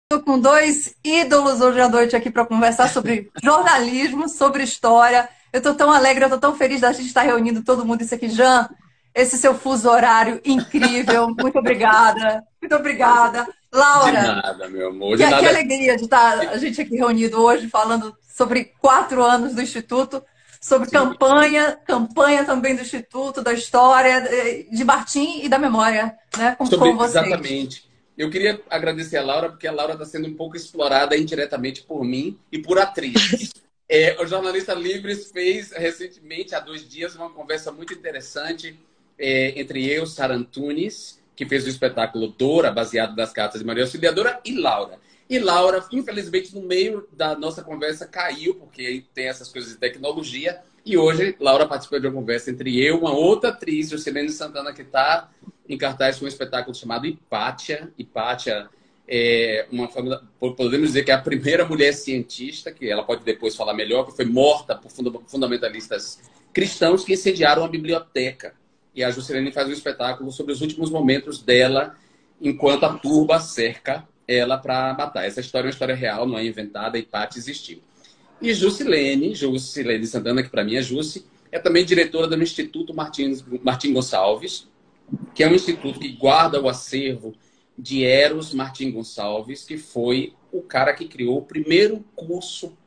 Estou com dois ídolos hoje à noite aqui para conversar sobre jornalismo, sobre história. Eu estou tão alegre, eu estou tão feliz da gente estar reunindo todo mundo isso aqui. Jean, esse seu fuso horário incrível. Muito obrigada. Muito obrigada. De Laura, nada, meu amor, que, de que nada. alegria de estar a gente aqui reunido hoje falando sobre 4 anos do Instituto, sobre Sim, campanha também do Instituto, da história, de Martim e da memória, né, com vocês. exatamente. Eu queria agradecer a Laura, porque a Laura está sendo um pouco explorada indiretamente por mim e por atrizes. O Jornalista Livres fez recentemente, há 2 dias, uma conversa muito interessante entre eu, Sara Antunes, que fez o espetáculo Dora, baseado nas cartas de Maria Auxiliadora, e Laura. E Laura, infelizmente, no meio da nossa conversa, caiu, porque aí tem essas coisas de tecnologia. E hoje, Laura participou de uma conversa entre eu, uma outra atriz, Juscelene Santana, que está em cartaz com um espetáculo chamado Hipátia. Hipátia é uma família, podemos dizer que é a primeira mulher cientista, que ela pode depois falar melhor, que foi morta por fundamentalistas cristãos que incendiaram a biblioteca. E a Juscelene faz um espetáculo sobre os últimos momentos dela, enquanto a turba cerca ela para matar. Essa história é uma história real, não é inventada, Hipátia existiu. E Juscelene Santana, que para mim é Jusce, é também diretora do Instituto Martim Gonçalves, que é um instituto que guarda o acervo de Eros Martim Gonçalves, que foi o cara que criou o primeiro curso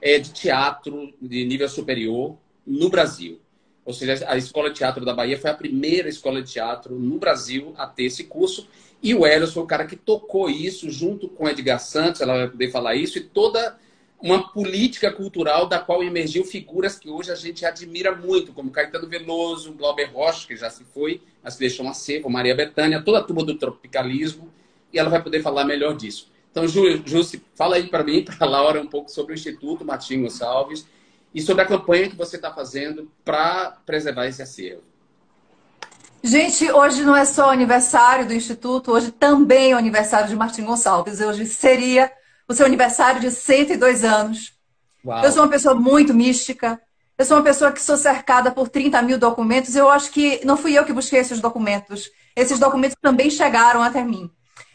de teatro de nível superior no Brasil. Ou seja, a Escola de Teatro da Bahia foi a primeira escola de teatro no Brasil a ter esse curso. E o Eros foi o cara que tocou isso junto com Edgar Santos, ela vai poder falar isso, e toda uma política cultural da qual emergiu figuras que hoje a gente admira muito, como Caetano Veloso, Glauber Rocha, que já se foi, mas que deixou um acervo, Maria Bethânia, toda a turma do tropicalismo, e ela vai poder falar melhor disso. Então, Jússi, fala aí para mim, para a Laura, um pouco sobre o Instituto Martim Gonçalves e sobre a campanha que você está fazendo para preservar esse acervo. Gente, hoje não é só o aniversário do Instituto, hoje também é o aniversário de Martim Gonçalves. Hoje seria o seu aniversário de 102 anos. Eu sou Uau! uma pessoa muito mística. Eu sou uma pessoa que sou cercada por 30 mil documentos. Eu acho que não fui eu que busquei esses documentos. Esses documentos também chegaram até mim.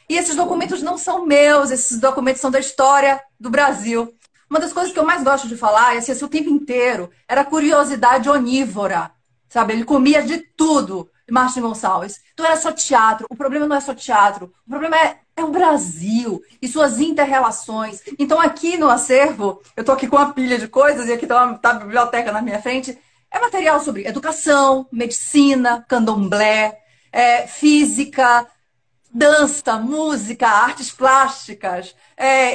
E esses documentos não são meus, esses documentos são da história do Brasil. Uma das coisas que eu mais gosto de falar, e assim, o tempo inteiro, era a curiosidade onívora. Sabe? Ele comia de tudo, Martin Gonçalves. Então era só teatro. O problema não é só teatro. O problema é o Brasil e suas inter-relações. Então aqui no acervo, eu estou aqui com uma pilha de coisas e aqui está a biblioteca na minha frente. É material sobre educação, medicina, candomblé, física, dança, música, artes plásticas.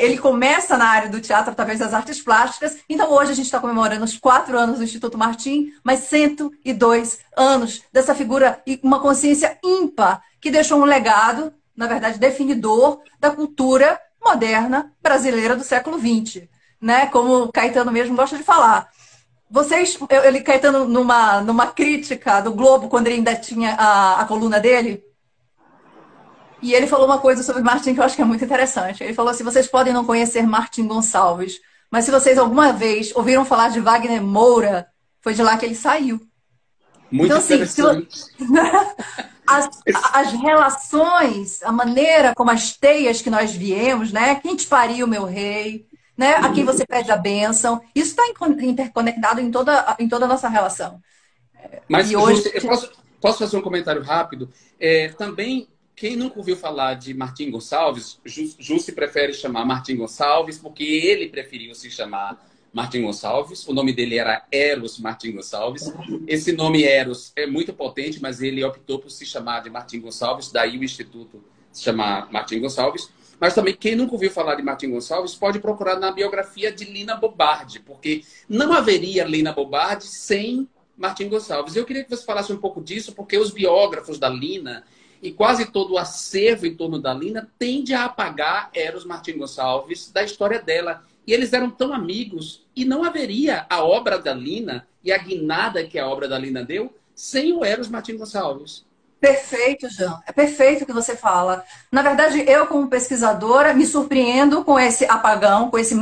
Ele começa na área do teatro através das artes plásticas. Então, hoje a gente está comemorando os 4 anos do Instituto Martim, mas 102 anos dessa figura e uma consciência ímpar que deixou um legado, na verdade, definidor da cultura moderna brasileira do século XX. Né? Como o Caetano mesmo gosta de falar. Caetano, numa crítica do Globo, quando ele ainda tinha a coluna dele, e ele falou uma coisa sobre Martim que eu acho que é muito interessante. Ele falou assim: vocês podem não conhecer Martim Gonçalves, mas se vocês alguma vez ouviram falar de Wagner Moura, foi de lá que ele saiu. Muito Então, assim, interessante. as, as relações, a maneira como as teias que nós viemos, né? Quem te pariu, meu rei, né? A quem você pede a bênção, isso está interconectado em toda a nossa relação. Mas, E hoje. Jússi, posso fazer um comentário rápido? Também, quem nunca ouviu falar de Martim Gonçalves, Jússi prefere chamar Martim Gonçalves porque ele preferiu se chamar Martim Gonçalves. O nome dele era Eros Martim Gonçalves. Esse nome Eros é muito potente, mas ele optou por se chamar de Martim Gonçalves, daí o Instituto se chamar Martim Gonçalves. Mas também, quem nunca ouviu falar de Martim Gonçalves pode procurar na biografia de Lina Bobardi, porque não haveria Lina Bobardi sem Martim Gonçalves. Eu queria que você falasse um pouco disso, porque os biógrafos da Lina e quase todo o acervo em torno da Lina tende a apagar Eros Martim Gonçalves da história dela. E eles eram tão amigos, e não haveria a obra da Lina e a guinada que a obra da Lina deu sem o Eros Martim Gonçalves. Perfeito, Jean. É perfeito o que você fala. Na verdade, eu, como pesquisadora, me surpreendo com esse apagão, com esse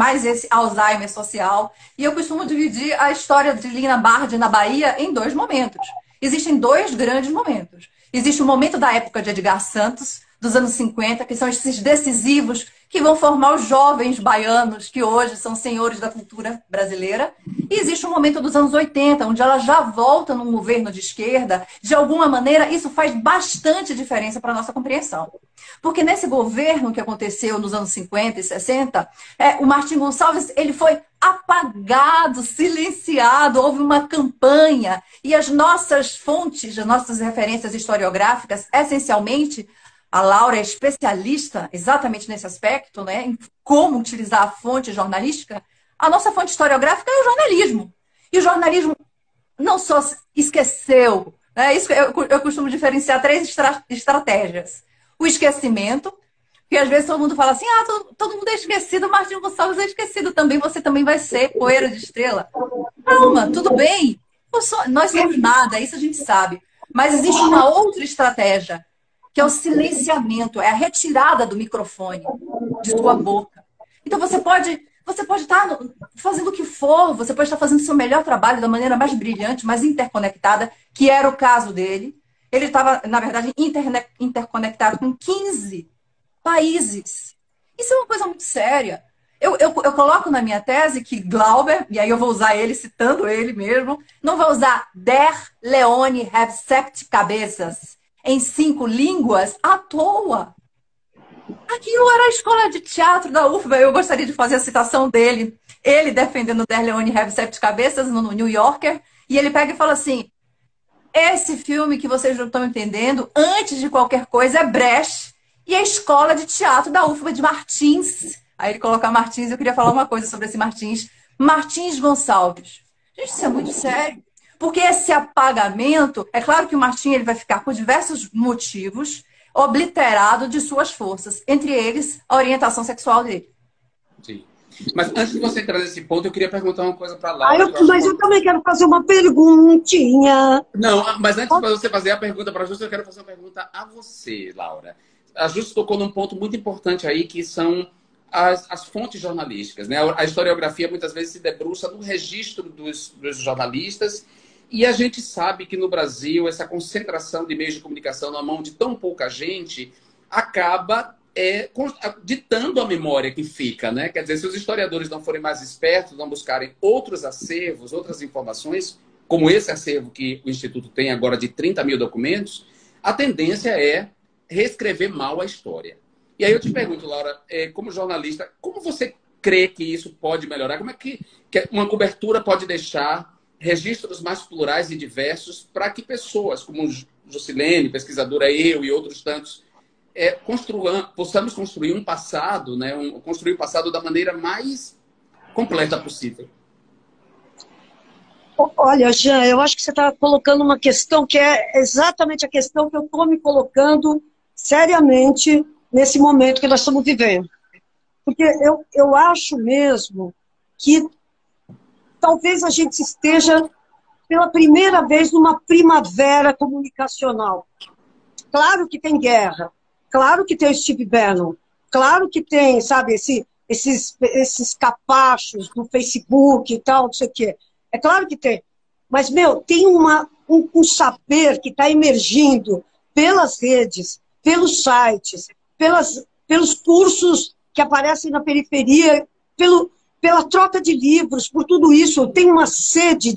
Alzheimer social. E eu costumo dividir a história de Lina Bardi na Bahia em dois momentos. Existem dois grandes momentos. Existe o momento da época de Edgar Santos, dos anos 50, que são esses decisivos que vão formar os jovens baianos, que hoje são senhores da cultura brasileira. E existe um momento dos anos 80, onde ela já volta num governo de esquerda. De alguma maneira, isso faz bastante diferença para a nossa compreensão. Porque nesse governo que aconteceu nos anos 50 e 60, o Martim Gonçalves ele foi apagado, silenciado, houve uma campanha. E as nossas fontes, as nossas referências historiográficas, essencialmente, a Laura é especialista exatamente nesse aspecto, né, em como utilizar a fonte jornalística. A nossa fonte historiográfica é o jornalismo. E o jornalismo não só esqueceu, né, isso eu costumo diferenciar três estratégias. O esquecimento, porque às vezes todo mundo fala assim, todo mundo é esquecido, Martim Gonçalves é esquecido também, você também vai ser poeira de estrela. Calma, tudo bem. Nós somos nada, isso a gente sabe. Mas existe uma outra estratégia, que é o silenciamento, é a retirada do microfone de sua boca. Então você pode estar fazendo o que for, você pode estar fazendo o seu melhor trabalho da maneira mais brilhante, mais interconectada, que era o caso dele. Ele estava, na verdade, interconectado com 15 países. Isso é uma coisa muito séria. Eu coloco na minha tese que Glauber, e aí eu vou usar ele, citando ele mesmo, não vai usar Der Leone have 7 cabeças em 5 línguas à toa. Aquilo era a escola de teatro da UFBA. Eu gostaria de fazer a citação dele. Ele defendendo Der Leone have 7 cabeças no New Yorker. E ele pega e fala assim, esse filme que vocês não estão entendendo, antes de qualquer coisa, é Brecht e a escola de teatro da UFBA de Martins. Aí ele coloca Martins, eu queria falar uma coisa sobre esse Martins. Martins Gonçalves. Gente, isso é muito sério. Porque esse apagamento, é claro que o Martim ele vai ficar por diversos motivos obliterado de suas forças, entre eles a orientação sexual dele. Sim. Mas antes de você entrar nesse ponto, eu queria perguntar uma coisa para a Laura. Mas eu também quero fazer uma perguntinha. Não, mas antes de você fazer a pergunta para a Justa, eu quero fazer uma pergunta a você, Laura. A Justa tocou num ponto muito importante aí, que são as fontes jornalísticas, né? A historiografia muitas vezes se debruça no registro dos jornalistas. E a gente sabe que no Brasil essa concentração de meios de comunicação na mão de tão pouca gente acaba ditando a memória que fica, né? Quer dizer, se os historiadores não forem mais espertos, não buscarem outros acervos, outras informações, como esse acervo que o Instituto tem agora de 30 mil documentos, a tendência é reescrever mal a história. E aí eu te pergunto, Laura, como jornalista, como você crê que isso pode melhorar? Como é que uma cobertura pode deixar registros mais plurais e diversos para que pessoas como Jusilene, pesquisadora, eu e outros tantos, possamos construir um passado, né, construir o passado da maneira mais completa possível. Olha, Jean, eu acho que você está colocando uma questão que é exatamente a questão que eu estou me colocando seriamente nesse momento que nós estamos vivendo. Porque eu acho mesmo que talvez a gente esteja pela primeira vez numa primavera comunicacional. Claro que tem guerra, claro que tem o Steve Bannon, claro que tem, sabe, esses capachos do Facebook e tal, não sei o quê. É claro que tem. Mas, tem um saber que está emergindo pelas redes, pelos sites, pelos cursos que aparecem na periferia, pela troca de livros, por tudo isso. Tem uma sede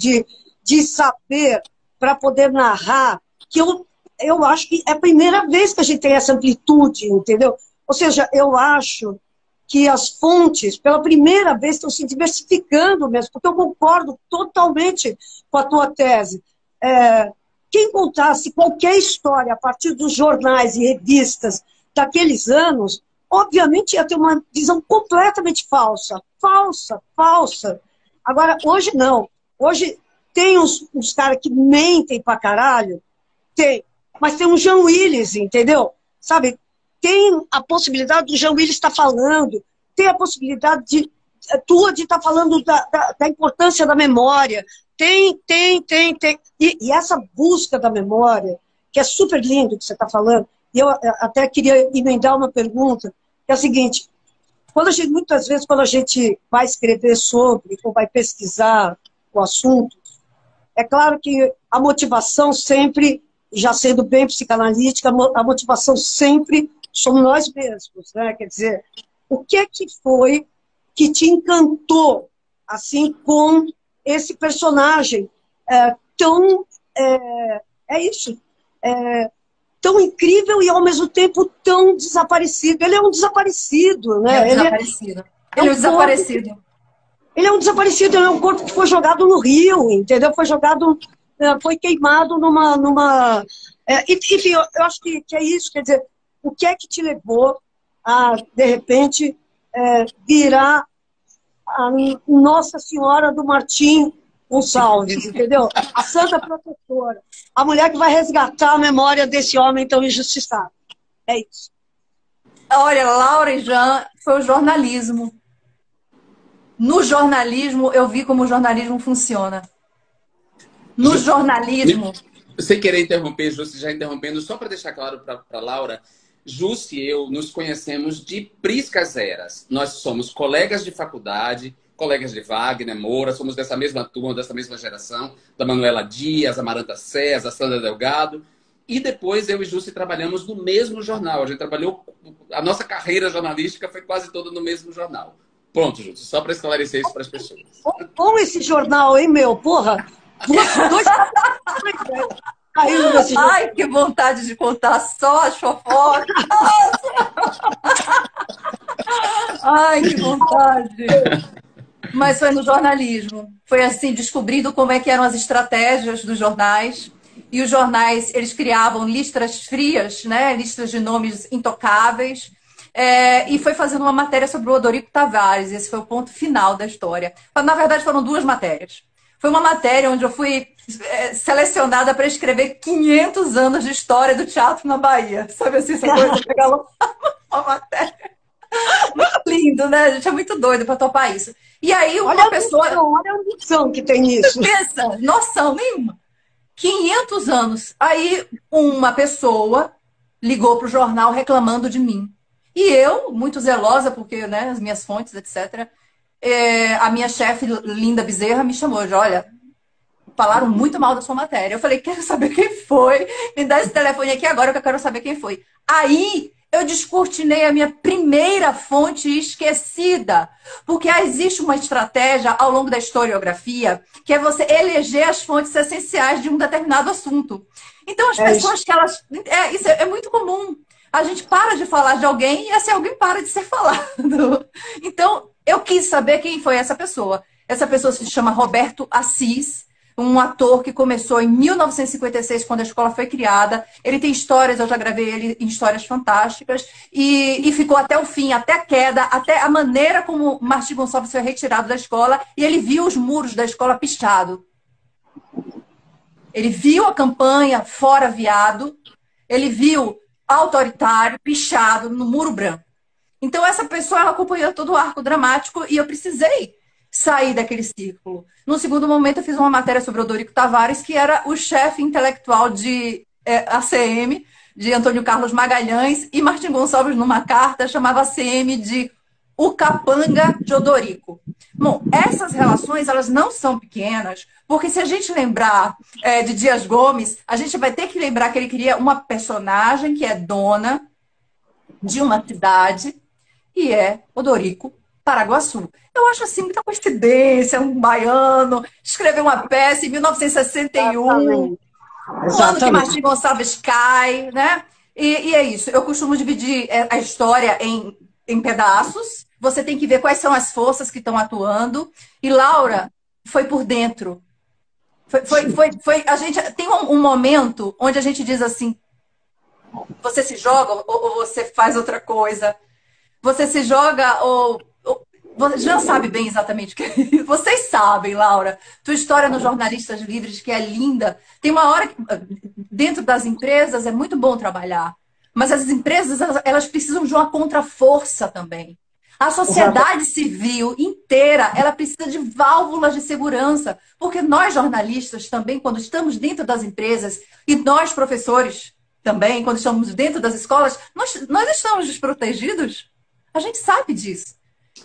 de saber para poder narrar, que eu acho que é a primeira vez que a gente tem essa amplitude, entendeu? Ou seja, eu acho que as fontes, pela primeira vez, estão se diversificando mesmo, porque eu concordo totalmente com a tua tese. Quem contasse qualquer história a partir dos jornais e revistas daqueles anos, obviamente ia ter uma visão completamente falsa. Falsa. Agora, hoje não. Hoje tem uns caras que mentem pra caralho, tem. Mas tem um Jean Willis, entendeu? Sabe? Tem a possibilidade do Jean Willis estar falando, tem a possibilidade tua de estar falando da importância da memória. Tem. E essa busca da memória, que é super lindo que você está falando, e eu até queria emendar uma pergunta, que é a seguinte: muitas vezes, quando a gente vai escrever sobre, ou vai pesquisar o assunto, é claro que a motivação sempre, já sendo bem psicanalítica, a motivação sempre somos nós mesmos, né? Quer dizer, o que é que foi que te encantou, assim, com esse personagem tão... é isso, tão incrível e, ao mesmo tempo, tão desaparecido. Ele é um desaparecido, né? Ele é um desaparecido. Ele é um desaparecido. Ele é um desaparecido, ele é um corpo que foi jogado no rio, entendeu? Foi jogado, foi queimado numa... enfim, eu acho que é isso, quer dizer, o que é que te levou a, de repente, virar a Nossa Senhora do Martim Gonçalves, entendeu? A santa protetora, a mulher que vai resgatar a memória desse homem tão injustiçado. É isso. Olha, Laura e Jean, foi o jornalismo. No jornalismo, eu vi como o jornalismo funciona. No jornalismo... Sem querer interromper, Jussi, já interrompendo, só para deixar claro para Laura, Jussi e eu nos conhecemos de priscas eras. Nós somos colegas de faculdade, colegas de Wagner Moura, somos dessa mesma turma, dessa mesma geração, da Manuela Dias, Amaranta César, Sandra Delgado. E depois eu e Jussi trabalhamos no mesmo jornal. A gente trabalhou... A nossa carreira jornalística foi quase toda no mesmo jornal. Pronto, Jussi, só para esclarecer isso para as pessoas. Bom esse jornal, hein, meu? Porra! Dois... Caiu nesse jornal. Ai, que vontade de contar só as fofocas! Ai, que vontade! Mas foi no jornalismo. Foi assim, descobrindo como é que eram as estratégias dos jornais. E os jornais, eles criavam listas frias, né? Listas de nomes intocáveis. E foi fazendo uma matéria sobre o Odorico Tavares. Esse foi o ponto final da história. Na verdade, foram duas matérias. Foi uma matéria onde eu fui selecionada para escrever 500 anos de história do teatro na Bahia. Sabe assim, essa coisa? Pegar uma matéria. Muito lindo, né? A gente é muito doido para topar isso. E aí uma pessoa... Olha a ambição que tem nisso. Pensa, noção nenhuma. 500 anos. Aí uma pessoa ligou para o jornal reclamando de mim. E eu, muito zelosa, porque, né, as minhas fontes, etc., a minha chefe, Linda Bezerra, me chamou de, olha, falaram muito mal da sua matéria. Eu falei, quero saber quem foi. Me dá esse telefone aqui agora que eu quero saber quem foi. Aí eu descortinei a minha primeira fonte esquecida. Porque existe uma estratégia ao longo da historiografia que é você eleger as fontes essenciais de um determinado assunto. Então as pessoas que elas... isso é muito comum. A gente para de falar de alguém e esse alguém para de ser falado. Então, eu quis saber quem foi essa pessoa. Essa pessoa se chama Roberto Assis, um ator que começou em 1956, quando a escola foi criada. Ele tem histórias, eu já gravei ele em histórias fantásticas, e ficou até o fim, até a queda, até a maneira como Martim Gonçalves foi retirado da escola, e ele viu os muros da escola pichados. Ele viu a campanha Fora Viado, ele viu autoritário, pichado, no muro branco. Então, essa pessoa ela acompanhou todo o arco dramático e eu precisei sair daquele círculo. No segundo momento, eu fiz uma matéria sobre Odorico Tavares, que era o chefe intelectual de ACM, de Antônio Carlos Magalhães, e Martim Gonçalves, numa carta, chamava ACM de o capanga de Odorico. Bom, essas relações, elas não são pequenas, porque se a gente lembrar de Dias Gomes, a gente vai ter que lembrar que ele queria uma personagem que é dona de uma cidade, e é Odorico Paraguaçu. Eu acho assim muita coincidência, um baiano escreveu uma peça em 1961, o ano que Martim Gonçalves cai, né? E é isso. Eu costumo dividir a história em pedaços. Você tem que ver quais são as forças que estão atuando. E Laura foi por dentro. A gente tem um momento onde a gente diz assim: você se joga ou você faz outra coisa. Você se joga ou você já sabe bem exatamente o que é isso. Vocês sabem, Laura. Tua história nos Jornalistas Livres, que é linda. Tem uma hora que, dentro das empresas, é muito bom trabalhar. Mas as empresas, elas precisam de uma contraforça também. A sociedade civil inteira, ela precisa de válvulas de segurança. Porque nós, jornalistas, também, quando estamos dentro das empresas, e nós, professores, também, quando estamos dentro das escolas, nós estamos desprotegidos. A gente sabe disso.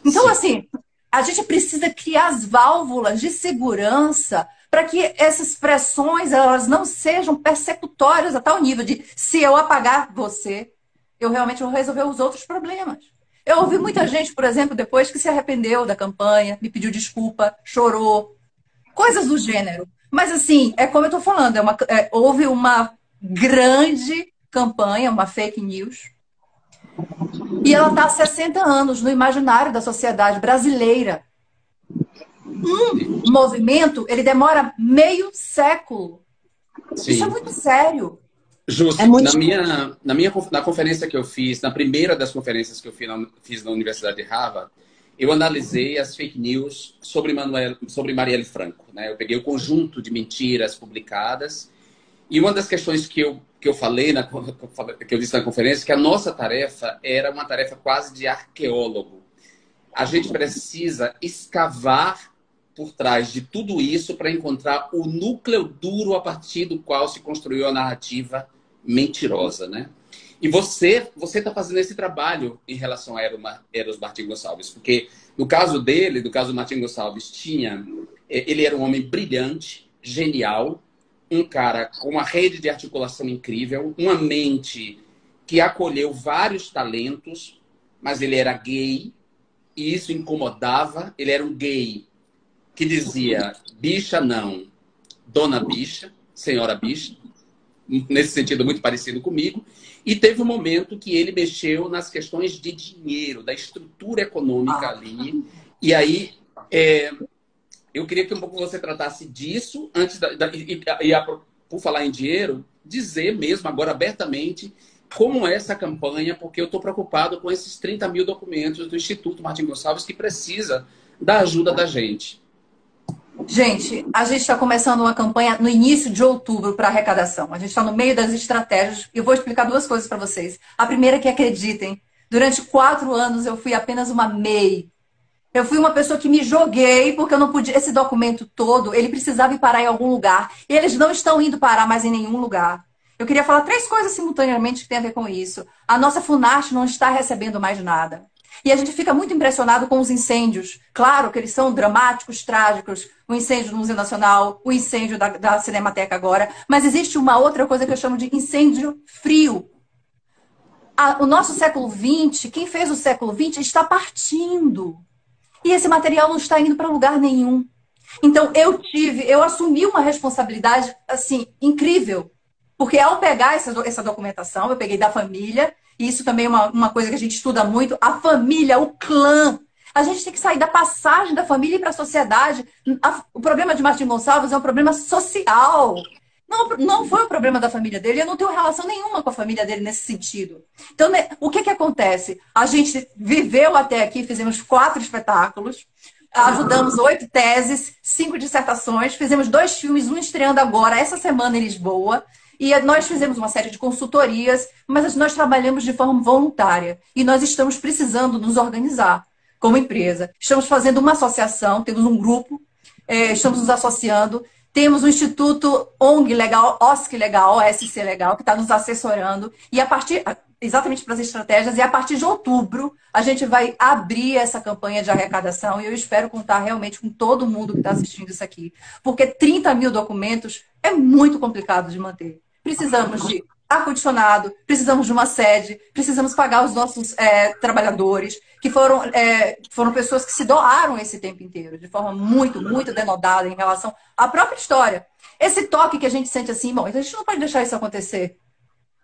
Então, assim, a gente precisa criar as válvulas de segurança para que essas pressões elas não sejam persecutórias a tal nível de se eu apagar você, eu realmente vou resolver os outros problemas. Eu ouvi muita gente, por exemplo, depois que se arrependeu da campanha, me pediu desculpa, chorou, coisas do gênero. Mas, assim, é como eu estou falando, houve uma grande campanha, uma fake news, e ela está há 60 anos no imaginário da sociedade brasileira. Um movimento, ele demora meio século. Sim. Isso é muito sério. Justo. É muito... Na conferência que eu fiz, na primeira das conferências que eu fiz na Universidade de Harvard, eu analisei as fake news sobre Marielle Franco, né? Eu peguei o conjunto de mentiras publicadas e uma das questões que eu falei, que eu disse na conferência, que a nossa tarefa era uma tarefa quase de arqueólogo. A gente precisa escavar por trás de tudo isso para encontrar o núcleo duro a partir do qual se construiu a narrativa mentirosa, né? E você está fazendo esse trabalho em relação a Eros Martins Gonçalves, porque no caso dele, do caso do Martins Gonçalves, ele era um homem brilhante, genial, um cara com uma rede de articulação incrível, uma mente que acolheu vários talentos, mas ele era gay e isso incomodava. Ele era um gay que dizia bicha não, dona bicha, senhora bicha, nesse sentido muito parecido comigo. E teve um momento que ele mexeu nas questões de dinheiro, da estrutura econômica ali. E aí, eu queria que um pouco você tratasse disso, antes por falar em dinheiro, dizer mesmo agora abertamente como é essa campanha, porque eu estou preocupado com esses 30 mil documentos do Instituto Martins Gonçalves que precisa da ajuda da gente. Gente, a gente está começando uma campanha no início de outubro para arrecadação. A gente está no meio das estratégias e eu vou explicar duas coisas para vocês. A primeira é que acreditem, durante 4 anos eu fui apenas uma MEI. Eu fui uma pessoa que me joguei porque eu não podia... Esse documento todo, ele precisava ir parar em algum lugar. E eles não estão indo parar mais em nenhum lugar. Eu queria falar 3 coisas simultaneamente que tem a ver com isso. A nossa Funarte não está recebendo mais nada. E a gente fica muito impressionado com os incêndios. Claro que eles são dramáticos, trágicos. O incêndio do Museu Nacional, o incêndio da Cinemateca agora. Mas existe uma outra coisa que eu chamo de incêndio frio. O nosso século XX, quem fez o século XX, está partindo. E esse material não está indo para lugar nenhum. Então, eu assumi uma responsabilidade, assim, incrível. Porque ao pegar essa documentação, eu peguei da família, e isso também é uma coisa que a gente estuda muito, a família, o clã. A gente tem que sair da passagem da família para a sociedade. O problema de Martins Gonçalves é um problema social. Não foi o problema da família dele, eu não tenho relação nenhuma com a família dele nesse sentido. Então, né, o que acontece? A gente viveu até aqui, fizemos 4 espetáculos, ajudamos 8 teses, 5 dissertações, fizemos 2 filmes, um estreando agora, essa semana em Lisboa. E nós fizemos uma série de consultorias, mas nós trabalhamos de forma voluntária. E nós estamos precisando nos organizar como empresa. Estamos fazendo uma associação, temos um grupo, estamos nos associando. Temos o Instituto ONG Legal, OSC Legal, OSC Legal, que está nos assessorando. E exatamente para as estratégias, e a partir de outubro, a gente vai abrir essa campanha de arrecadação. E eu espero contar realmente com todo mundo que está assistindo isso aqui. Porque 30 mil documentos é muito complicado de manter. Precisamos de ar-condicionado, precisamos de uma sede, precisamos pagar os nossos trabalhadores, que foram pessoas que se doaram esse tempo inteiro, de forma muito, muito denodada em relação à própria história. Esse toque que a gente sente assim, bom, a gente não pode deixar isso acontecer.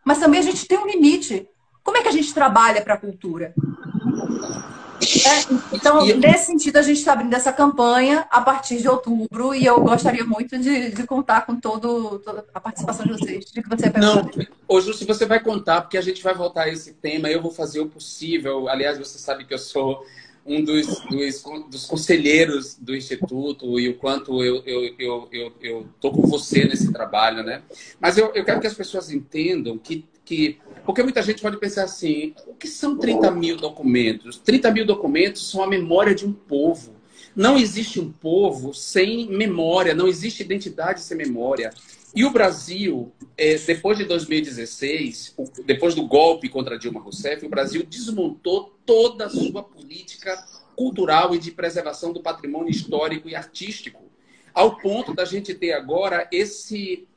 Mas também a gente tem um limite. Como é que a gente trabalha para a cultura? Então, nesse sentido, a gente está abrindo essa campanha a partir de outubro e eu gostaria muito de contar com toda a participação de vocês. De que você vai Não, hoje se você vai contar, porque a gente vai voltar a esse tema, eu vou fazer o possível. Aliás, você sabe que eu sou um dos conselheiros do Instituto e o quanto eu tô com você nesse trabalho, né? Mas eu quero que as pessoas entendam que porque muita gente pode pensar assim, o que são 30 mil documentos? 30 mil documentos são a memória de um povo. Não existe um povo sem memória, não existe identidade sem memória. E o Brasil, depois de 2016, depois do golpe contra Dilma Rousseff, o Brasil desmontou toda a sua política cultural e de preservação do patrimônio histórico e artístico, ao ponto da gente ter agora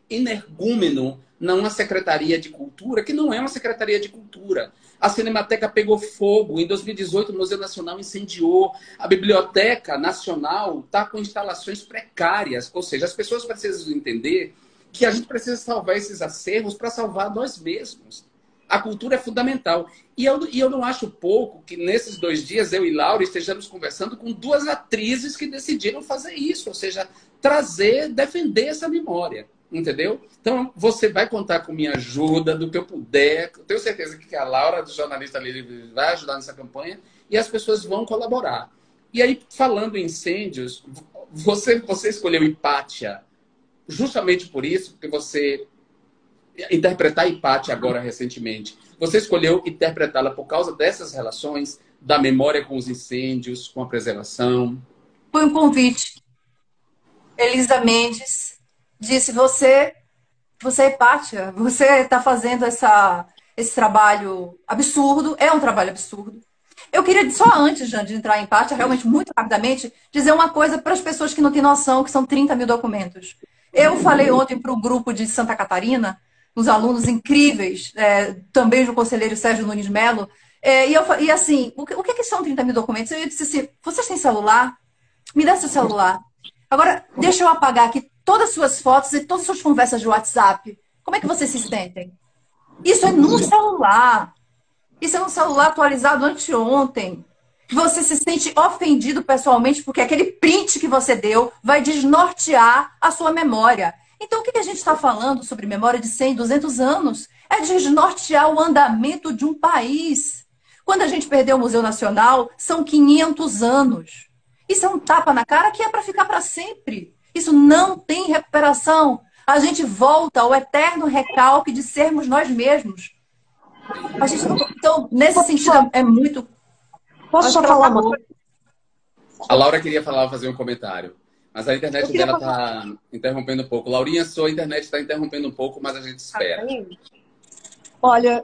energúmeno numa secretaria de cultura, que não é uma secretaria de cultura. A Cinemateca pegou fogo. Em 2018, o Museu Nacional incendiou. A Biblioteca Nacional está com instalações precárias. Ou seja, as pessoas precisam entender que a gente precisa salvar esses acervos para salvar nós mesmos. A cultura é fundamental. E eu não acho pouco que nesses 2 dias eu e Laura estejamos conversando com 2 atrizes que decidiram fazer isso. Ou seja, defender essa memória. Entendeu? Então, você vai contar com minha ajuda, do que eu puder. Eu tenho certeza que a Laura, do Jornalista Livre, vai ajudar nessa campanha e as pessoas vão colaborar. E aí, falando em incêndios, você escolheu Hipátia justamente por isso, porque você interpretar Hipátia agora recentemente. Você escolheu interpretá-la por causa dessas relações da memória com os incêndios, com a preservação? Foi um convite. Elisa Mendes disse, você é Hipátia, você está fazendo esse trabalho absurdo, é um trabalho absurdo. Eu queria, só antes de entrar em Hipátia, realmente muito rapidamente, dizer uma coisa para as pessoas que não têm noção, que são 30 mil documentos. Eu falei ontem para o grupo de Santa Catarina, os alunos incríveis, também do conselheiro Sérgio Nunes Melo, e assim, o que são 30 mil documentos? Eu disse assim, vocês têm celular? Me dá seu celular. Agora, deixa eu apagar aqui todas as suas fotos e todas as suas conversas de WhatsApp. Como é que vocês se sentem? Isso é num celular. Isso é um celular atualizado anteontem. Você se sente ofendido pessoalmente porque aquele print que você deu vai desnortear a sua memória. Então, o que a gente está falando sobre memória de 100, 200 anos? É desnortear o andamento de um país. Quando a gente perdeu o Museu Nacional, são 500 anos. Isso é um tapa na cara que é para ficar para sempre. Isso não tem recuperação. A gente volta ao eterno recalque de sermos nós mesmos. A gente não... Então, nesse sentido, é muito... Posso só falar uma coisa? A Laura queria fazer um comentário, mas a internet dela está interrompendo um pouco. Laurinha, sua internet está interrompendo um pouco, mas a gente espera. Olha,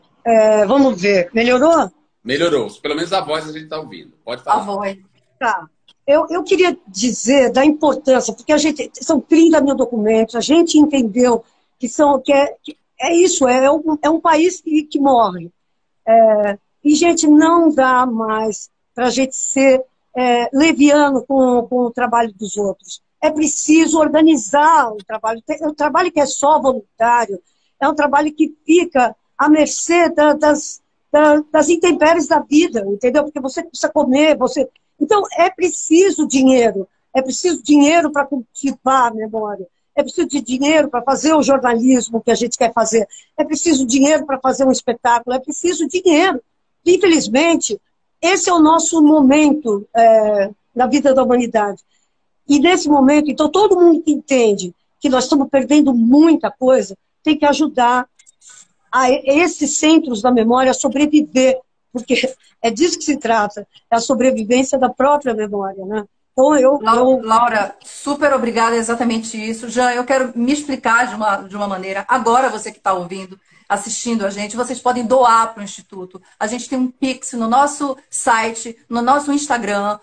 vamos ver. Melhorou? Melhorou. Pelo menos a voz a gente está ouvindo. Pode falar. A voz. Tá. Eu queria dizer da importância, porque são 30 mil documentos, a gente entendeu que é isso, é um país que morre. E, gente, não dá mais para a gente ser leviano com o trabalho dos outros. É preciso organizar o trabalho. O trabalho que é só voluntário é um trabalho que fica à mercê das intempéries da vida, entendeu? Porque você precisa comer, Então, é preciso dinheiro para cultivar a memória, é preciso de dinheiro para fazer o jornalismo que a gente quer fazer, é preciso dinheiro para fazer um espetáculo, é preciso dinheiro. Infelizmente, esse é o nosso momento na vida da humanidade. E nesse momento, então, todo mundo que entende que nós estamos perdendo muita coisa, tem que ajudar a esses centros da memória a sobreviver, porque é disso que se trata, é a sobrevivência da própria memória, né? Então, Laura, super obrigada, é exatamente isso. Jean, eu quero me explicar de uma maneira. Agora, você que está ouvindo, assistindo a gente, vocês podem doar para o Instituto. A gente tem um Pix no nosso site, no nosso Instagram,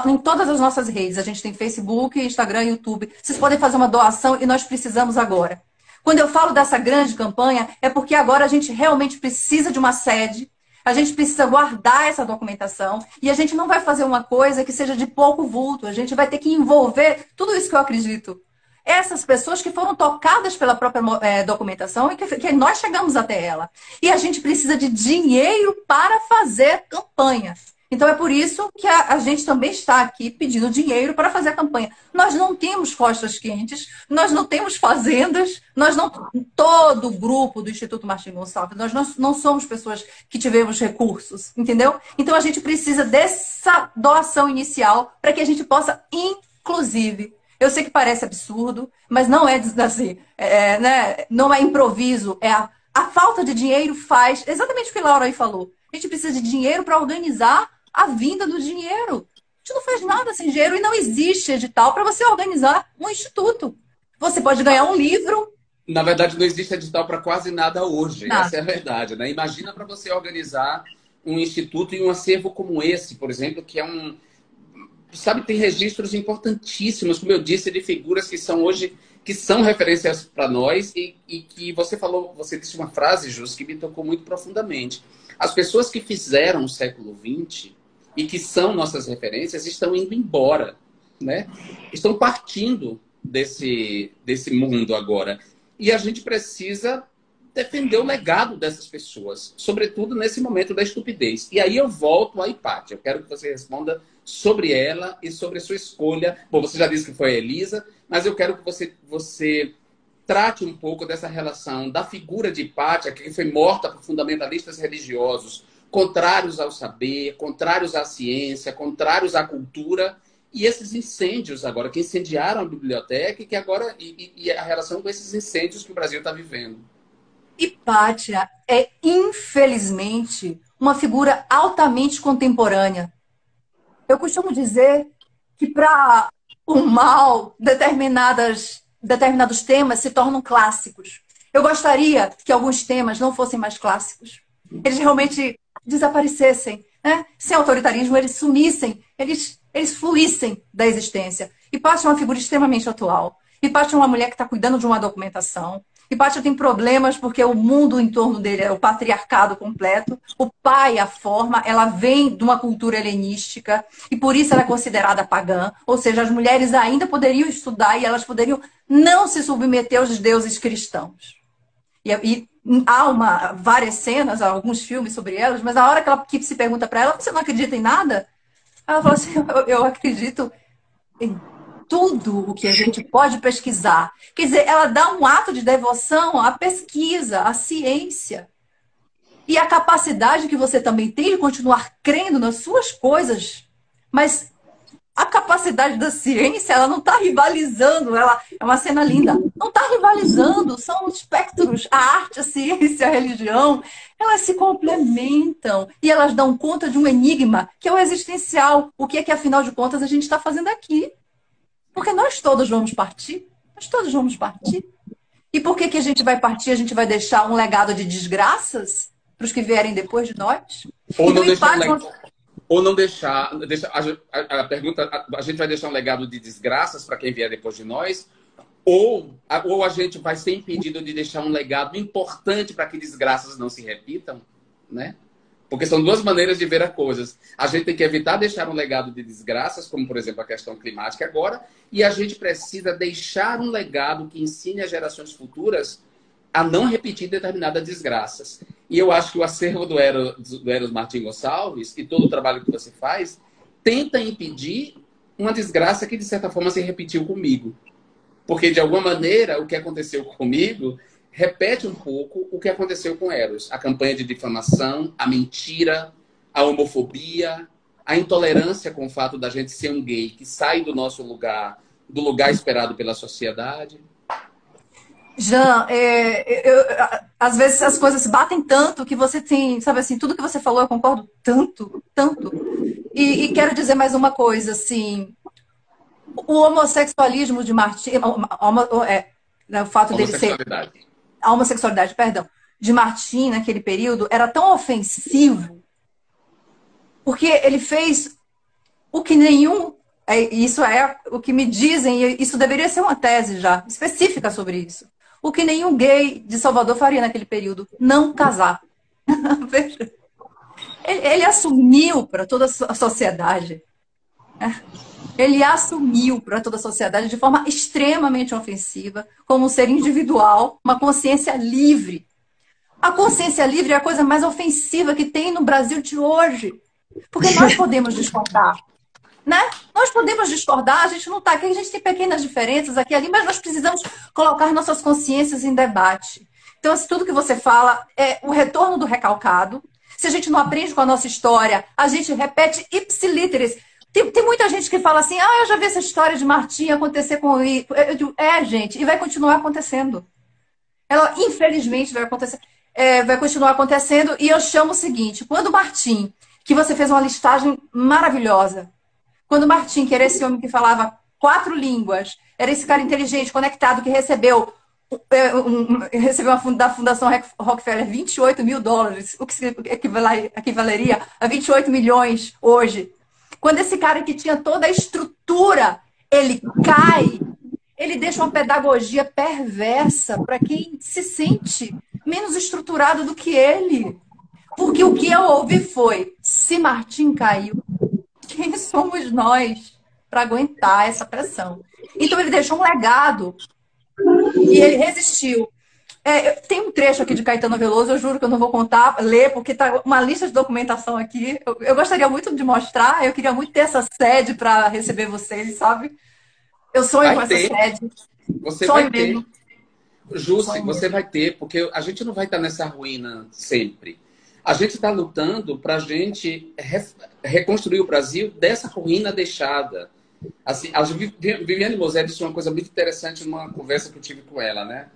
em todas as nossas redes. A gente tem Facebook, Instagram, YouTube. Vocês podem fazer uma doação e nós precisamos agora. Quando eu falo dessa grande campanha, é porque agora a gente realmente precisa de uma sede. A gente precisa guardar essa documentação e a gente não vai fazer uma coisa que seja de pouco vulto. A gente vai ter que envolver tudo isso que eu acredito. Essas pessoas que foram tocadas pela própria documentação e que nós chegamos até ela. E a gente precisa de dinheiro para fazer campanha. Então é por isso que a gente também está aqui pedindo dinheiro para fazer a campanha. Nós não temos costas quentes, nós não temos fazendas, todo o grupo do Instituto Martim Gonçalves, nós não somos pessoas que tivemos recursos, entendeu? Então a gente precisa dessa doação inicial para que a gente possa, inclusive, eu sei que parece absurdo, mas não é assim, né? Não é improviso, a falta de dinheiro faz exatamente o que a Laura aí falou. A gente precisa de dinheiro para organizar a vinda do dinheiro. A gente não faz nada sem dinheiro e não existe edital para você organizar um instituto. Você pode ganhar um livro. Na verdade, não existe edital para quase nada hoje. Nada. Essa é a verdade, né? Imagina para você organizar um instituto e um acervo como esse, por exemplo, que é tem registros importantíssimos, como eu disse, de figuras que são hoje que são referências para nós e que você falou, você disse uma frase, Jus, que me tocou muito profundamente. As pessoas que fizeram o século XX e que são nossas referências estão indo embora, né? Estão partindo desse mundo agora. E a gente precisa defender o legado dessas pessoas, sobretudo nesse momento da estupidez. E aí eu volto à Hipátia. Eu quero que você responda sobre ela e sobre a sua escolha. Bom, você já disse que foi a Elisa, mas eu quero que você trate um pouco dessa relação da figura de Hipátia, que foi morta por fundamentalistas religiosos, contrários ao saber, contrários à ciência, contrários à cultura, e esses incêndios agora, que incendiaram a biblioteca e que agora e a relação com esses incêndios que o Brasil está vivendo. Hipátia é, infelizmente, uma figura altamente contemporânea. Eu costumo dizer que para o mal, determinados temas se tornam clássicos. Eu gostaria que alguns temas não fossem mais clássicos. Eles realmente desaparecessem, né? Sem autoritarismo, eles sumissem, eles fluíssem da existência. Hipátia é uma figura extremamente atual. Hipátia é uma mulher que está cuidando de uma documentação. Hipátia tem problemas porque o mundo em torno dele é o patriarcado completo. O pai a forma, ela vem de uma cultura helenística e por isso ela é considerada pagã. Ou seja, as mulheres ainda poderiam estudar e elas poderiam não se submeter aos deuses cristãos. E há várias cenas, alguns filmes sobre elas, mas a hora que se pergunta para ela, você não acredita em nada? Ela fala assim, eu acredito em tudo o que a gente pode pesquisar. Quer dizer, ela dá um ato de devoção à pesquisa, à ciência. E a capacidade que você também tem de continuar crendo nas suas coisas. Mas a capacidade da ciência, ela não está rivalizando. Ela é uma cena linda. Não está rivalizando. São espectros. A arte, a ciência, a religião. Elas se complementam. E elas dão conta de um enigma que é o existencial. O que é que, afinal de contas, a gente está fazendo aqui? Porque nós todos vamos partir. Nós todos vamos partir. E por que a gente vai partir? A gente vai deixar um legado de desgraças para os que vierem depois de nós? Ou não deixar Ou não deixar a pergunta, a gente vai deixar um legado de desgraças para quem vier depois de nós, ou a gente vai ser impedido de deixar um legado importante para que desgraças não se repitam, né? Porque são duas maneiras de ver as coisas. A gente tem que evitar deixar um legado de desgraças, como, por exemplo, a questão climática agora, e a gente precisa deixar um legado que ensine as gerações futuras a não repetir determinadas desgraças. E eu acho que o acervo do Eros Martins Gonçalves e todo o trabalho que você faz tenta impedir uma desgraça que, de certa forma, se repetiu comigo. Porque, de alguma maneira, o que aconteceu comigo repete um pouco o que aconteceu com Eros. A campanha de difamação, a mentira, a homofobia, a intolerância com o fato da gente ser um gay que sai do nosso lugar, do lugar esperado pela sociedade. Jean, às vezes as coisas batem tanto que você tem, sabe assim, tudo que você falou eu concordo tanto, tanto. E quero dizer mais uma coisa, assim, o homossexualismo de Martim, o fato dele ser... A homossexualidade, perdão, de Martim naquele período era tão ofensivo porque ele fez o que nenhum... Isso é o que me dizem, e isso deveria ser uma tese já, específica sobre isso. O que nenhum gay de Salvador faria naquele período, não casar. Ele assumiu para toda a sociedade. Ele assumiu para toda a sociedade de forma extremamente ofensiva, como um ser individual, uma consciência livre. A consciência livre é a coisa mais ofensiva que tem no Brasil de hoje. Porque nós podemos discordar. Né? Nós podemos discordar, a gente não está aqui, a gente tem pequenas diferenças aqui e ali, mas nós precisamos colocar nossas consciências em debate. Então, assim, tudo que você fala é o retorno do recalcado. Se a gente não aprende com a nossa história, a gente repete ipsilíteres. Tem muita gente que fala assim, eu já vi essa história de Martim acontecer com... Eu digo, gente, e vai continuar acontecendo. Ela, infelizmente, vai acontecer, vai continuar acontecendo, e eu chamo o seguinte, quando Martim, que você fez uma listagem maravilhosa, quando Martim, que era esse homem que falava 4 línguas, era esse cara inteligente, conectado, que recebeu da Fundação Rockefeller $28 mil, o que equivaleria a 28 milhões hoje. Quando esse cara que tinha toda a estrutura, ele cai, ele deixa uma pedagogia perversa para quem se sente menos estruturado do que ele. Porque o que eu ouvi foi, se Martim caiu, quem somos nós para aguentar essa pressão? Então ele deixou um legado e ele resistiu. Tem um trecho aqui de Caetano Veloso, eu juro que eu não vou contar, ler, porque tá uma lista de documentação aqui. Eu gostaria muito de mostrar, eu queria muito ter essa sede para receber vocês, sabe? Eu sonho com essa sede. Você vai ter. Jussi, você vai ter, porque a gente não vai estar nessa ruína sempre. A gente está lutando para a gente reconstruir o Brasil dessa ruína deixada. Assim, a Viviane Mosé disse uma coisa muito interessante numa conversa que eu tive com ela, né?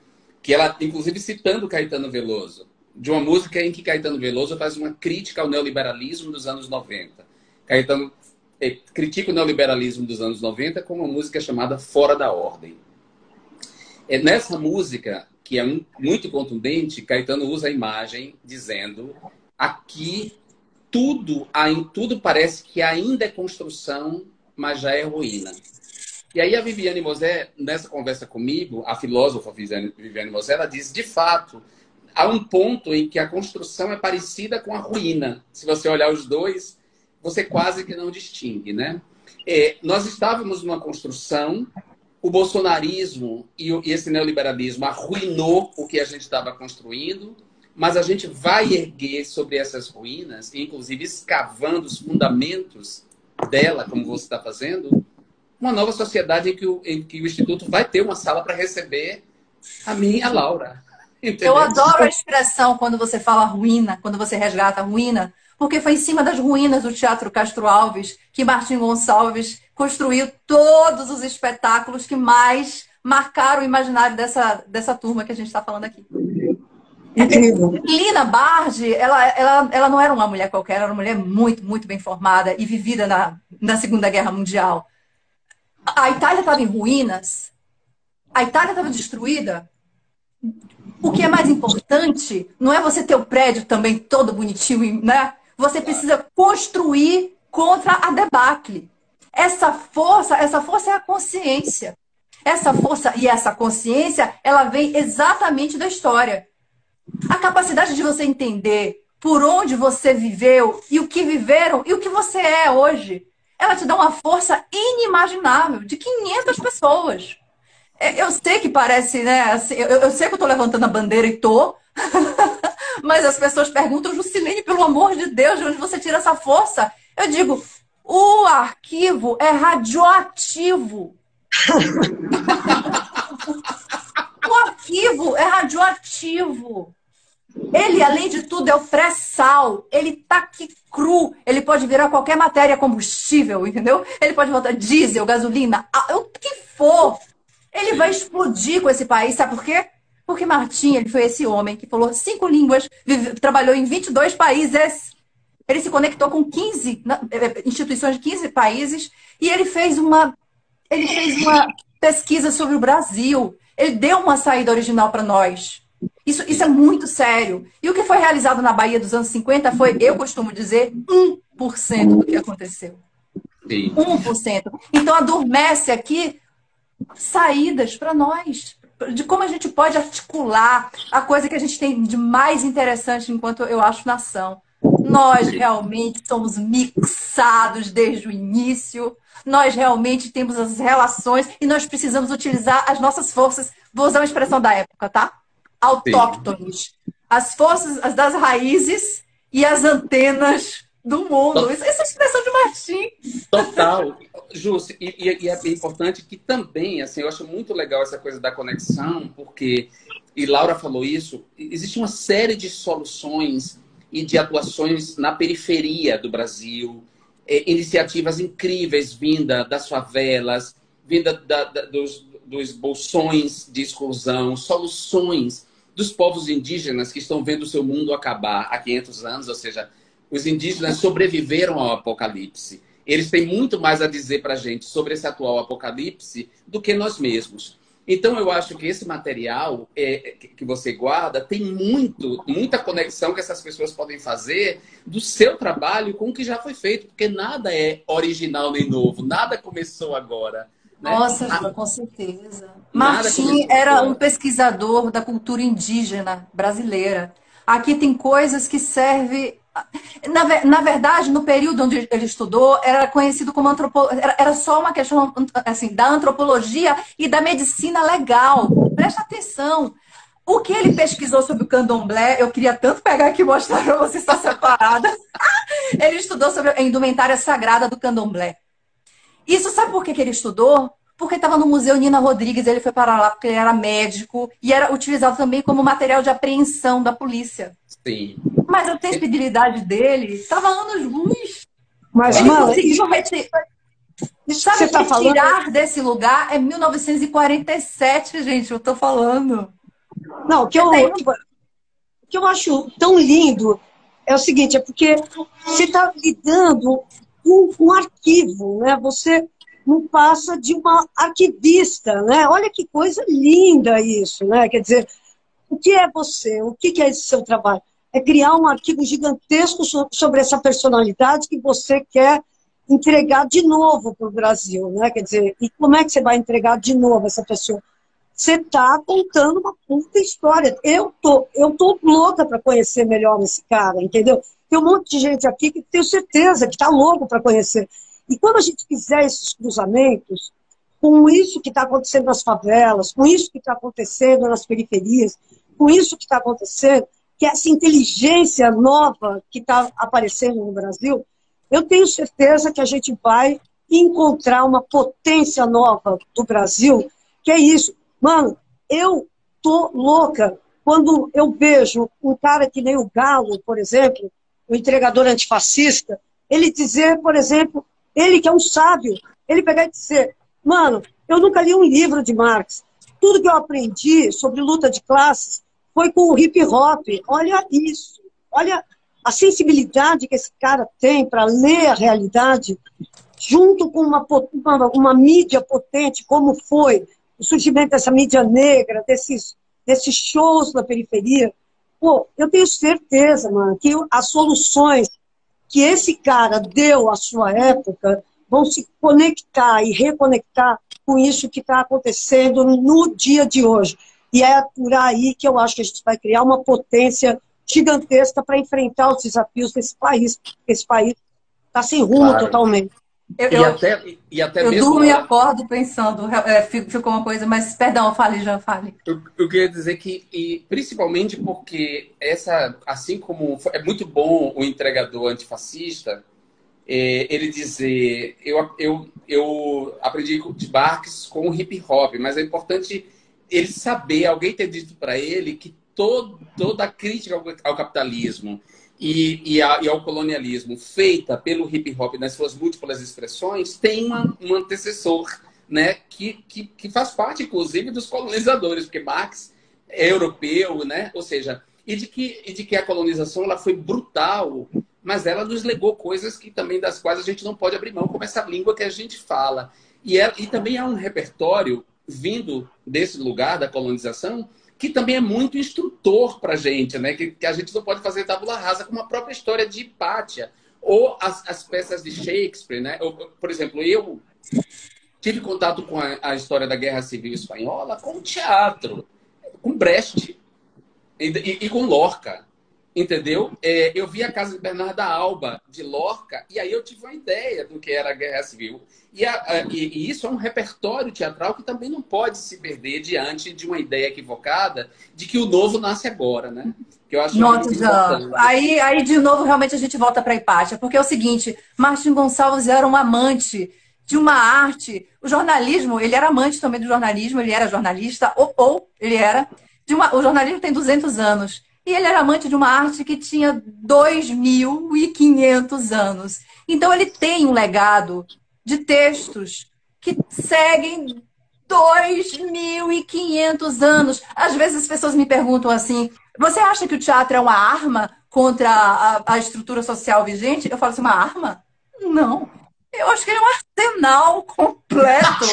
Que ela, inclusive, citando Caetano Veloso, de uma música em que Caetano Veloso faz uma crítica ao neoliberalismo dos anos 90. Caetano critica o neoliberalismo dos anos 90 com uma música chamada Fora da Ordem. Nessa música, que é muito contundente, Caetano usa a imagem dizendo: aqui tudo parece que ainda é construção, mas já é ruína. E aí a Viviane Mosé, nessa conversa comigo, a filósofa Viviane Mosé, ela diz, de fato, há um ponto em que a construção é parecida com a ruína. Se você olhar os dois, você quase que não distingue, né? Nós estávamos numa construção, o bolsonarismo e esse neoliberalismo arruinou o que a gente estava construindo, mas a gente vai erguer sobre essas ruínas, inclusive escavando os fundamentos dela, como você está fazendo, uma nova sociedade em que o Instituto vai ter uma sala para receber a mim e a Laura. Entendeu? Eu adoro a expressão quando você fala ruína, quando você resgata a ruína, porque foi em cima das ruínas do Teatro Castro Alves que Martim Gonçalves construiu todos os espetáculos que mais marcaram o imaginário dessa turma que a gente está falando aqui. Incrível. Lina Bardi, ela não era uma mulher qualquer, era uma mulher muito, muito bem formada e vivida na Segunda Guerra Mundial. A Itália estava em ruínas, a Itália estava destruída. O que é mais importante não é você ter o prédio também todo bonitinho, né? Você precisa construir contra a debacle. Essa força é a consciência. Essa força e essa consciência, ela vem exatamente da história. A capacidade de você entender por onde você viveu e o que viveram e o que você é hoje, ela te dá uma força inimaginável de 500 pessoas. Eu sei que parece, né? Assim, eu sei que eu estou levantando a bandeira e tô, mas as pessoas perguntam, Juscelene, pelo amor de Deus, de onde você tira essa força? Eu digo, o arquivo é radioativo. O arquivo é radioativo. Ele, além de tudo, é o pré-sal. Ele tá aqui cru. Ele pode virar qualquer matéria combustível, entendeu? Ele pode botar diesel, gasolina, o que for. Ele vai explodir com esse país. Sabe por quê? Porque Martim, ele foi esse homem que falou 5 línguas, trabalhou em 22 países. Ele se conectou com 15 instituições de 15 países e ele fez uma pesquisa sobre o Brasil. Ele deu uma saída original para nós. Isso é muito sério. E o que foi realizado na Bahia dos anos 50 foi, eu costumo dizer, 1% do que aconteceu. Sim. 1%. Então adormece aqui saídas para nós, de como a gente pode articular a coisa que a gente tem de mais interessante enquanto eu acho nação. Nós realmente somos mixados desde o início, nós realmente temos as relações e nós precisamos utilizar as nossas forças, vou usar uma expressão da época, tá? Autóctones. As forças das raízes e as antenas do mundo. Essa é a expressão de Martim. Total. Justo. E é importante que também, assim, eu acho muito legal essa coisa da conexão, porque, e Laura falou isso, existe uma série de soluções e de atuações na periferia do Brasil, iniciativas incríveis vinda das favelas, vinda dos bolsões de exclusão, soluções dos povos indígenas que estão vendo o seu mundo acabar há 500 anos, ou seja, os indígenas sobreviveram ao apocalipse. Eles têm muito mais a dizer para a gente sobre esse atual apocalipse do que nós mesmos. Então, eu acho que esse material que você guarda tem muita conexão que essas pessoas podem fazer do seu trabalho com o que já foi feito, porque nada é original nem novo, nada começou agora. né? Nossa, Ju, com certeza. Nada Martim começou era um agora. pesquisador da cultura indígena brasileira. Aqui tem coisas que servem. Na verdade, no período onde ele estudou, era conhecido como era só uma questão assim, da antropologia e da medicina legal. Presta atenção. O que ele pesquisou sobre o candomblé, eu queria tanto pegar aqui e mostrar para você estar separada. Ele estudou sobre a indumentária sagrada do candomblé. Isso sabe por que que ele estudou? Porque estava no Museu Nina Rodrigues, ele foi para lá porque ele era médico e era utilizado também como material de apreensão da polícia. Sim. Mas a sensibilidade dele estava anos-luz. Mas, Ele mano, conseguiu isso que sabe você está que falando. tirar desse lugar é 1947, gente, eu tô falando. Não, o que eu acho tão lindo é o seguinte, é porque você está lidando com um arquivo, né? Você não passa de uma arquivista, né? Olha que coisa linda isso, né? Quer dizer, o que é você? O que é esse seu trabalho? É criar um arquivo gigantesco sobre essa personalidade que você quer entregar de novo para o Brasil, né? Quer dizer, e como é que você vai entregar de novo essa pessoa? Você está contando uma puta história. Eu tô louca para conhecer melhor esse cara, entendeu? Tem um monte de gente aqui que tenho certeza que está louco para conhecer. E quando a gente fizer esses cruzamentos, com isso que está acontecendo nas favelas, com isso que está acontecendo nas periferias, com isso que está acontecendo, que é essa inteligência nova que está aparecendo no Brasil, eu tenho certeza que a gente vai encontrar uma potência nova do Brasil, que é isso. Mano, eu tô louca quando eu vejo um cara que nem o Galo, por exemplo, o entregador antifascista, ele dizer, por exemplo, ele que é um sábio, ele pegar e dizer, mano, eu nunca li um livro de Marx. Tudo que eu aprendi sobre luta de classes foi com o hip hop. Olha isso. Olha a sensibilidade que esse cara tem para ler a realidade, junto com uma mídia potente, como foi o surgimento dessa mídia negra, desses shows na periferia. Pô, eu tenho certeza, mano, que as soluções que esse cara deu à sua época vão se conectar e reconectar com isso que está acontecendo no dia de hoje. E é por aí que eu acho que a gente vai criar uma potência gigantesca para enfrentar os desafios desse país. Esse país está sem rumo totalmente. E até Eu mesmo. durmo e acordo pensando, ficou uma coisa, mas perdão, fale, já fale. Eu queria dizer que, e principalmente porque assim como é muito bom o entregador antifascista, ele dizer, eu aprendi de Marx com o hip hop, mas é importante ele saber, alguém ter dito para ele que toda a crítica ao capitalismo e ao colonialismo feita pelo hip hop nas suas múltiplas expressões tem um antecessor, né, que faz parte, inclusive, dos colonizadores, porque Marx é europeu, né, ou seja, e de que a colonização ela foi brutal, mas ela nos legou coisas que também das quais a gente não pode abrir mão, como essa língua que a gente fala. E também há um repertório vindo desse lugar da colonização que também é muito instrutor para a gente, né? Que a gente não pode fazer tábula rasa, como a própria história de Hipátia, ou as peças de Shakespeare, né? Por exemplo, eu tive contato com a história da Guerra Civil Espanhola com o teatro, com Brecht e com Lorca, entendeu? Eu vi a Casa de Bernarda Alba, de Lorca, e aí eu tive uma ideia do que era a Guerra Civil. E isso é um repertório teatral que também não pode se perder diante de uma ideia equivocada de que o novo nasce agora, né? Que eu acho muito importante. Aí, de novo, realmente a gente volta para a Hipátia, porque é o seguinte, Martim Gonçalves era um amante de uma arte, o jornalismo, ele era amante também do jornalismo, ele era jornalista, ou ele era, o jornalismo tem 200 anos, e ele era amante de uma arte que tinha 2.500 anos. Então ele tem um legado de textos que seguem 2.500 anos. Às vezes as pessoas me perguntam assim, você acha que o teatro é uma arma contra a estrutura social vigente? Eu falo assim, uma arma? Não. Eu acho que ele é um arsenal completo.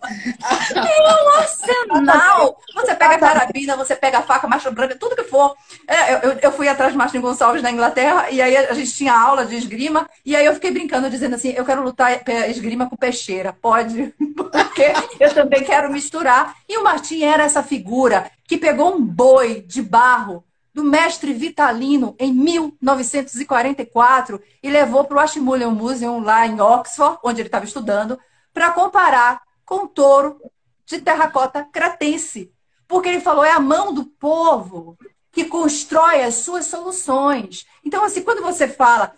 Um arsenal! Você pega a carabina, você pega a faca, marcha branca, tudo que for. Eu fui atrás de Martin Gonçalves na Inglaterra, e aí a gente tinha aula de esgrima, e aí eu fiquei brincando, dizendo assim, eu quero lutar esgrima com peixeira. Pode? Porque eu também quero misturar. E o Martin era essa figura que pegou um boi de barro do mestre Vitalino em 1944 e levou para o Ashmolean Museum lá em Oxford, onde ele estava estudando, para comparar com o touro de terracota cretense. Porque ele falou, é a mão do povo que constrói as suas soluções. Então, assim, quando você fala,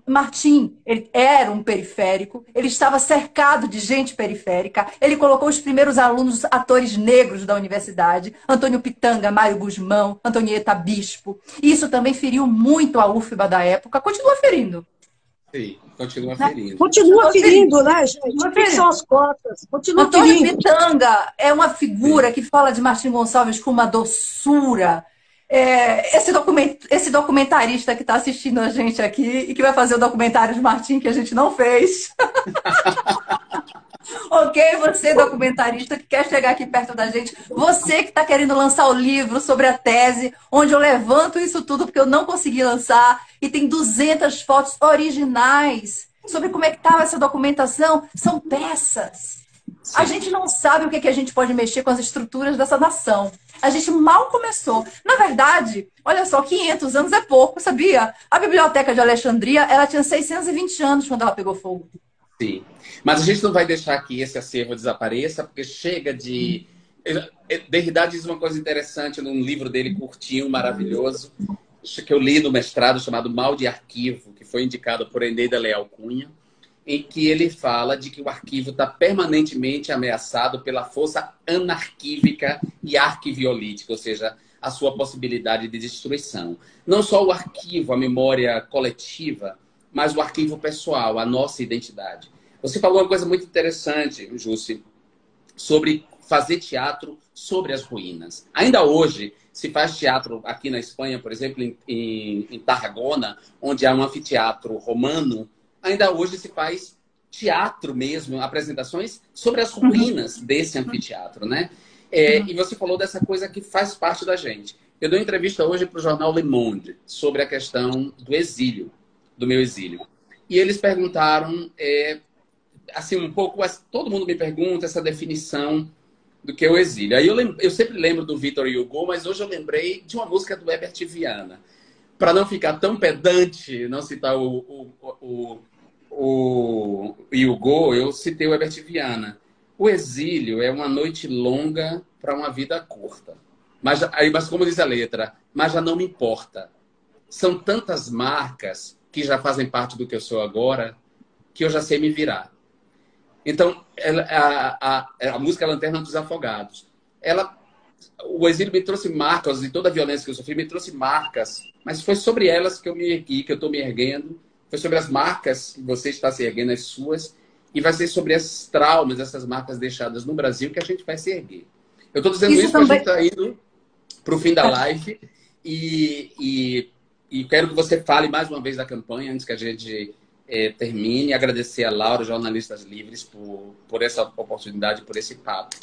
Martim, ele era um periférico, ele estava cercado de gente periférica, ele colocou os primeiros alunos, atores negros da universidade, Antônio Pitanga, Mário Guzmão, Antonieta Bispo. Isso também feriu muito a UFBA da época, continua ferindo. Sim, continua ferindo. Continua ferindo, né, gente? O que são as cotas? Continua Antônio ferindo. Pitanga é uma figura que fala de Martim Gonçalves com uma doçura. Esse documentarista que está assistindo a gente aqui e que vai fazer o documentário de Martim que a gente não fez. Ok, você documentarista que quer chegar aqui perto da gente, você que está querendo lançar o livro sobre a tese, onde eu levanto isso tudo porque eu não consegui lançar, e tem 200 fotos originais sobre como é que estava essa documentação, são peças. Sim. A gente não sabe o que a gente pode mexer com as estruturas dessa nação. A gente mal começou. Na verdade, olha só, 500 anos é pouco, sabia? A Biblioteca de Alexandria, ela tinha 620 anos quando ela pegou fogo. Sim. Mas a gente não vai deixar que esse acervo desapareça, porque chega de... Derrida diz uma coisa interessante num livro dele curtinho, maravilhoso, que eu li no mestrado, chamado Mal de Arquivo, que foi indicado por Eneida Leal Cunha, em que ele fala de que o arquivo está permanentemente ameaçado pela força anarquívica e arquiviolítica, ou seja, a sua possibilidade de destruição. Não só o arquivo, a memória coletiva, mas o arquivo pessoal, a nossa identidade. Você falou uma coisa muito interessante, Jussi, sobre fazer teatro sobre as ruínas. Ainda hoje se faz teatro aqui na Espanha, por exemplo, em Tarragona, onde há um anfiteatro romano. Ainda hoje se faz teatro mesmo, apresentações sobre as ruínas desse anfiteatro, né? E você falou dessa coisa que faz parte da gente. Eu dei uma entrevista hoje para o jornal Le Monde sobre a questão do exílio, do meu exílio. E eles perguntaram, assim, um pouco, todo mundo me pergunta essa definição do que é o exílio. Aí eu sempre lembro do Victor Hugo, mas hoje eu lembrei de uma música do Herbert Viana. Para não ficar tão pedante, não citar o Hugo, eu citei o Herbert Viana. O exílio é uma noite longa para uma vida curta. Mas como diz a letra, mas já não me importa. São tantas marcas que já fazem parte do que eu sou agora, que eu já sei me virar. Então, a música Lanterna dos Afogados, o exílio me trouxe marcas, de toda a violência que eu sofri, me trouxe marcas, mas foi sobre elas que eu me ergui, que eu estou me erguendo, foi sobre as marcas que você está se erguendo, as suas, e vai ser sobre esses traumas, essas marcas deixadas no Brasil, que a gente vai se erguer. Eu estou dizendo isso porque a gente está indo para o fim da live, e quero que você fale mais uma vez da campanha, antes que a gente termine. Agradecer a Laura, Jornalistas Livres, por essa oportunidade, por esse papo.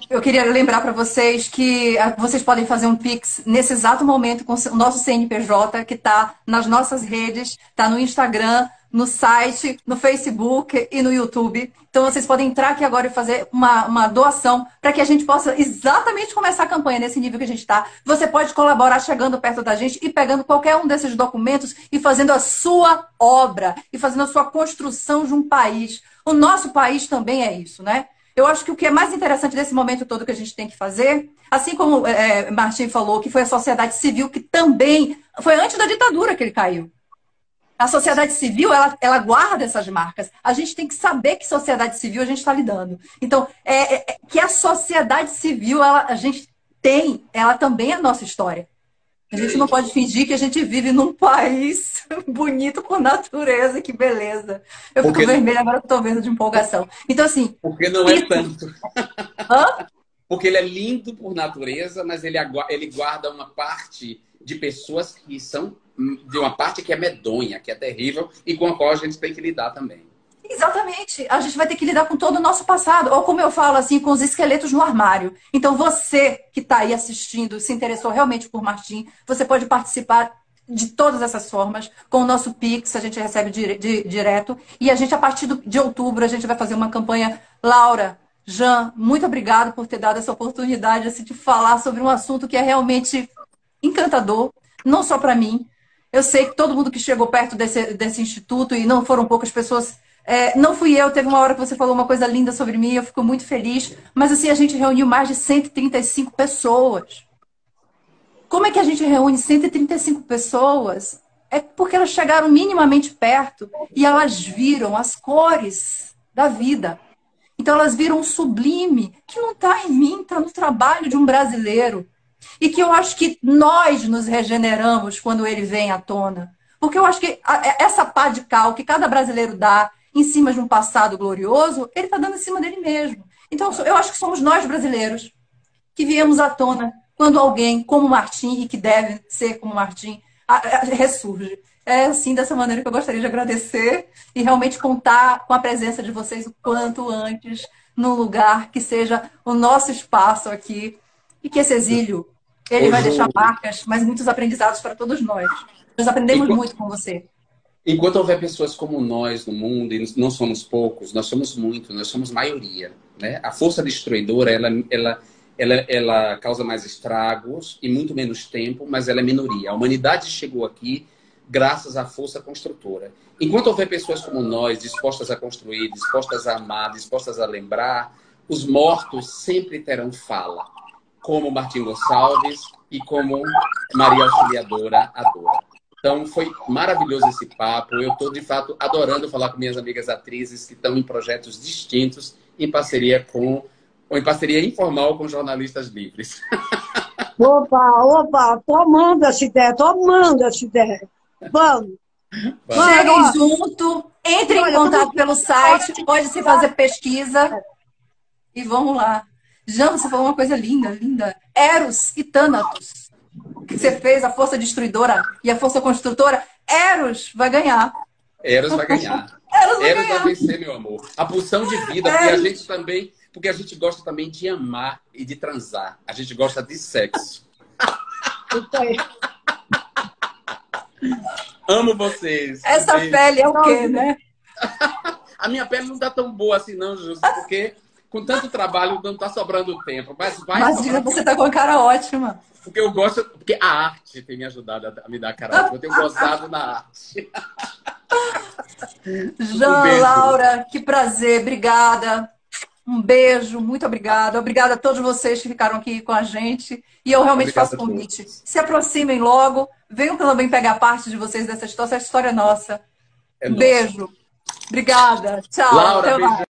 Eu queria lembrar para vocês que vocês podem fazer um Pix nesse exato momento com o nosso CNPJ, que está nas nossas redes, está no Instagram, no site, no Facebook e no YouTube. Então, vocês podem entrar aqui agora e fazer uma doação para que a gente possa exatamente começar a campanha nesse nível que a gente está. Você pode colaborar chegando perto da gente e pegando qualquer um desses documentos e fazendo a sua obra e fazendo a sua construção de um país. O nosso país também é isso, né? Eu acho que o que é mais interessante desse momento todo que a gente tem que fazer, assim como Martim falou, que foi a sociedade civil, que também foi antes da ditadura que ele caiu. A sociedade civil, ela guarda essas marcas. A gente tem que saber que sociedade civil a gente está lidando. Então, que a sociedade civil, a gente tem, ela também é a nossa história. A gente não pode fingir que a gente vive num país bonito por natureza, que beleza. Eu fico vermelha, agora estou vendo de empolgação. Então, assim... Porque não é tanto. Hã? Porque ele é lindo por natureza, mas ele guarda uma parte de pessoas que são de uma parte que é medonha, que é terrível e com a qual a gente tem que lidar também. Exatamente. A gente vai ter que lidar com todo o nosso passado, ou como eu falo, assim, com os esqueletos no armário. Então, você que está aí assistindo, se interessou realmente por Martim, você pode participar de todas essas formas, com o nosso Pix, a gente recebe direto, e a gente, a partir de outubro, a gente vai fazer uma campanha. Laura, Jean, muito obrigado por ter dado essa oportunidade assim, de falar sobre um assunto que é realmente encantador, não só para mim. Eu sei que todo mundo que chegou perto desse instituto, e não foram poucas pessoas, não fui eu, teve uma hora que você falou uma coisa linda sobre mim, eu fico muito feliz, mas assim, a gente reuniu mais de 135 pessoas. Como é que a gente reúne 135 pessoas? É porque elas chegaram minimamente perto e elas viram as cores da vida. Então elas viram um sublime que não está em mim, está no trabalho de um brasileiro. E que eu acho que nós nos regeneramos quando ele vem à tona. Porque eu acho que essa pá de cal que cada brasileiro dá em cima de um passado glorioso, ele está dando em cima dele mesmo. Então eu acho que somos nós brasileiros que viemos à tona quando alguém como Martim, e que deve ser como Martim, ressurge. É assim, dessa maneira que eu gostaria de agradecer e realmente contar com a presença de vocês o quanto antes, num lugar que seja o nosso espaço aqui, e que esse exílio, ele vai deixar marcas, mas muitos aprendizados para todos nós. Nós aprendemos muito com você. Enquanto houver pessoas como nós no mundo, e não somos poucos, nós somos muitos, nós somos maioria, né? A força destruidora, ela causa mais estragos e muito menos tempo, mas ela é minoria. A humanidade chegou aqui graças à força construtora. Enquanto houver pessoas como nós, dispostas a construir, dispostas a amar, dispostas a lembrar, os mortos sempre terão fala, como Martim Gonçalves e como Maria Auxiliadora Adora. Então, foi maravilhoso esse papo. Eu estou, de fato, adorando falar com minhas amigas atrizes que estão em projetos distintos, em parceria informal com jornalistas livres. Opa, tô amando essa ideia, Vamos. Cheguem junto, entrem em contato pelo site, pode se fazer pesquisa e vamos lá. Jean, você falou uma coisa linda, linda. Eros e Thanatos. Que você fez, a força destruidora e a força construtora. Eros vai ganhar. Eros vai ganhar. Eros vai vencer, meu amor. A pulsão de vida, porque a gente gosta também de amar e de transar. A gente gosta de sexo. Amo vocês. Essa pele é o quê, né? A minha pele não tá tão boa assim, não, Júlio, porque com tanto trabalho não tá sobrando tempo. Mas imagina, você tá com a cara ótima. Porque eu gosto, porque a arte tem me ajudado a me dar cara ótima. Eu tenho gostado da arte. Jean, Laura, que prazer, obrigada. Um beijo, muito obrigada. Obrigada a todos vocês que ficaram aqui com a gente. E eu realmente faço convite. Se aproximem logo. Venham também pegar parte de vocês dessa história. Essa história é nossa. Beijo. Obrigada. Tchau. Laura, até mais.